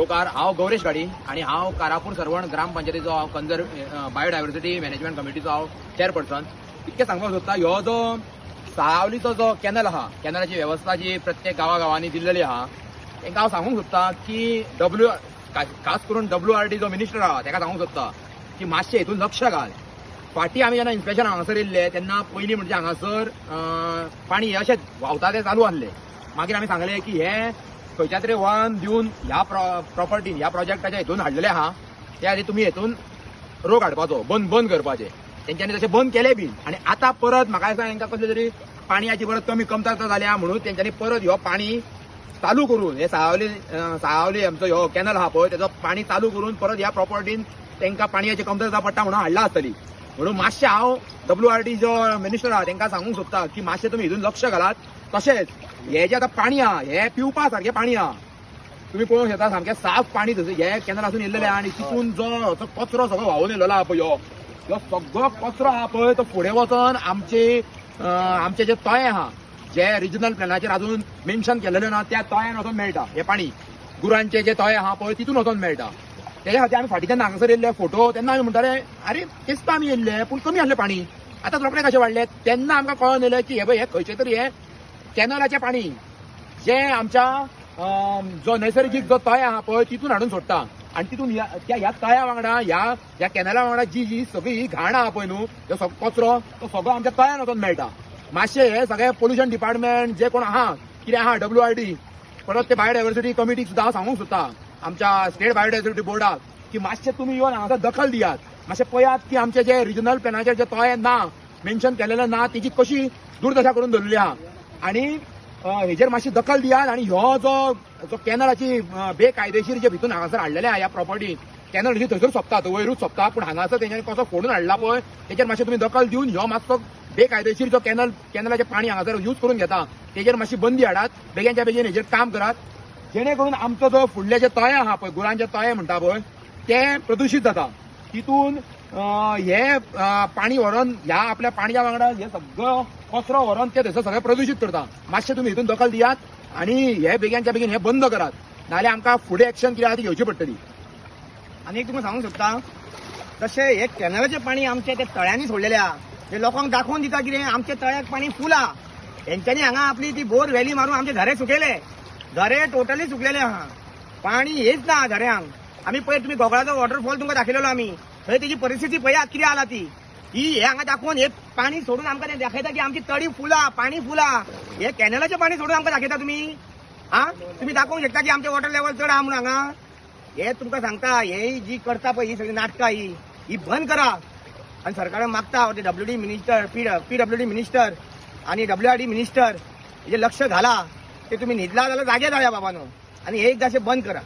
Car हांव गौरेश गाडी आणि हांव कारापूर सरवण ग्रामपंचायतीचो हांव बायोडायवर्सिटी मॅनेजमेंट कमिटीचो हांव चेअरपर्सन. इतकें सांगपाक सोदता, ह्यो जो सावलीचो जो कॅनल आहा, कॅनलाची वेवस्था जी प्रत्येक गांवांनी दिल्लेली आहा, तांकां हांव सांगूंक सोदता की खास करून WRD जो मिनिस्टर आहा ताका सांगूंक सोदता की मातशें हितून लक्ष घाल. फाटीं आमी जेन्ना इन्स्पेक्शन हांगासर येयल्ले तेन्ना पयलीं म्हणजे हांगासर पाणी हे अशें व्हांवता तें चालू आसलें. मागीर आमी सांगलें की हे खंयच्या तरी वळण दिवन ह्या प्रॉपर्टीन ह्या प्रोजेक्टाच्या हितून हाडलेले आहा, त्या खातीर तुमी हितून रोग हाडपाचो, बंद करपाचें. तेंच्यांनी तशें बंद केलें बी. आनी आतां परत म्हाका दिसता हांकां कसली तरी पाणयाची परत कमतरता जाल्या म्हणून तेंच्यांनी परत ह्यो पाणी चालू करून हे सावली आमचो ह्यो कॅनल आहा पळय तेजो पाणी चालू करून परत ह्या प्रॉपर्टीन तांकां पाणयाची कमतरता पडटा म्हणून हाडला आसतली. म्हणून मातशें हांव WRD जो मिनिस्टर आहा तांकां सांगूंक सोदता की मातशें तुमी हितून लक्ष घालात. तशेंच हे जे आतां पाणी आहा हे पिवपा सारकें पाणी आहा. तुम्ही पळोवंक शकता सामकें साफ पाणी हे कॅनलासून येयल्लेलें आहा. आनी तितून जो कचरो सगळो व्हांवून येयल्लो आहा पळय ह्यो सगळो कचरो आहा पळय तो फुडें वचोन आमचे जे तळे आहा जे रिजनल प्लॅनाचेर अजून मेन्शन केलेले ना त्या तळ्यान वचोन मेळटा. हे पाणी गुरांचे जे तळे आहा पळय तितून वचोन मेळटा. तेच्या खातीर आमी फाटीं जेन्ना हांगासर येयल्ले फोटो तेन्ना आमी म्हणटाले अरे तेच आमी येयल्ले पूण कमी आहलें पाणी, आतां रोखडें कशें वाडलें. तेन्ना आमकां कळोन येयलें की हे पळय हे खंयचे तरी हे कॅनलाचें पाणी जे आमच्या जो नैसर्गिक जो तळे आहा पळय तितून हाडून सोडटा. आनी तितून ह्या तळ्या वांगडा ह्या कॅनला वांगडा जी सगळी घाण आहा पळय न्हू तो कचरो तो सगळो आमच्या तळ्यान वचोन मेळटा. मातशें हे सगळें पोल्युशन डिपार्टमेंट जे कोण आहा कितें आहा WRD परत ते बायोडायवर्सिटी कमिटीक सुद्दां हांव सांगूंक सोदता आमच्या स्टेट बायोडायवर्सिटी बोर्डाक की मातशें तुमी येवन हांगासर दखल दियात. मातशें पळयात की आमचे जे रिजनल प्लॅनाचेर जे तळे ना मेन्शन केलेले ना तेजी कशी दुर्दशा करून दवरलेली आहा. आनी हेजेर मातशी दखल दियात. आनी ह्यो जो कॅनलाची बेकायदेशीर जे भितून हांगासर हाडलेले आहा ह्या प्रॉपर्टीन कॅनल अशी थंयसर सोंपता वयरूच सोंपता पूण हांगासर तेंच्यांनी कसो फोडून हाडला पळय तेजेर मातशें तुमी दखल दिवन ह्यो मातसो बेकायदेशीर जो कॅनलाचें पाणी हांगासर यूज करून घेता तेजेर मातशी बंदी हाडात. बेगीनच्या बेगीन हेजेर काम करात जेणे करून आमचो जो फुडले जे तळे आहा पळय गुरांचे तळे म्हणटा पळय ते प्रदूशीत जाता. तितून हे पाणी व्हरोन ह्या आपल्या पाणया वांगडा हे सगळो कचरो व्हरोन ते थंयसर सगळें प्रदूशीत करता. मातशें तुमी हितून दखल दियात आनी हे बेगीनच्या बेगीन हे बंद करात नाल्यार आमकां फुडें एक्शन कितें आहा ती घेवची पडटली. आनी एक तुमकां सांगूंक सोदता तशें हे कॅनलाचें पाणी आमच्या ते तळ्यांनी सोडलेलें आहा. ते लोकांक दाखोवन दिता कितें आमच्या तळ्याक पाणी फूल आहा. हेंच्यांनी हांगा आपली ती बोर व्हॅली मारून आमचे झरे सुकयले. झरे टोटली सुकलेले आहा. पाणी हेच ना झऱ्यांक. आमी पळय तुमी गोगळाचो वॉटरफॉल तुमकां दाखयलेलो आमी थंय तेजी परिस्थिती पळयात कितें आला ती. ही हे हांगा दाखोवन हे पाणी सोडून आमकां ते दाखयता की आमची तळी फुला पाणी फुला. हे कॅनलाचें पाणी सोडून आमकां दाखयता तुमी तुम्ही दाखोवंक शकता की आमचे वॉटर लेवल चड आहा म्हणून हांगा. हे तुमकां सांगता हे जी करता पळय ही सगळी नाटकां ही बंद करा. आनी सरकारान मागता ते WD मिनिस्टर PWD मिनिस्टर आणि WRD मिनिस्टर हेजे लक्ष घाला. ते तुम्ही न्हिदला जाल्यार जागे जाया बाबानो. आणि हे एकदां अशें बंद करा.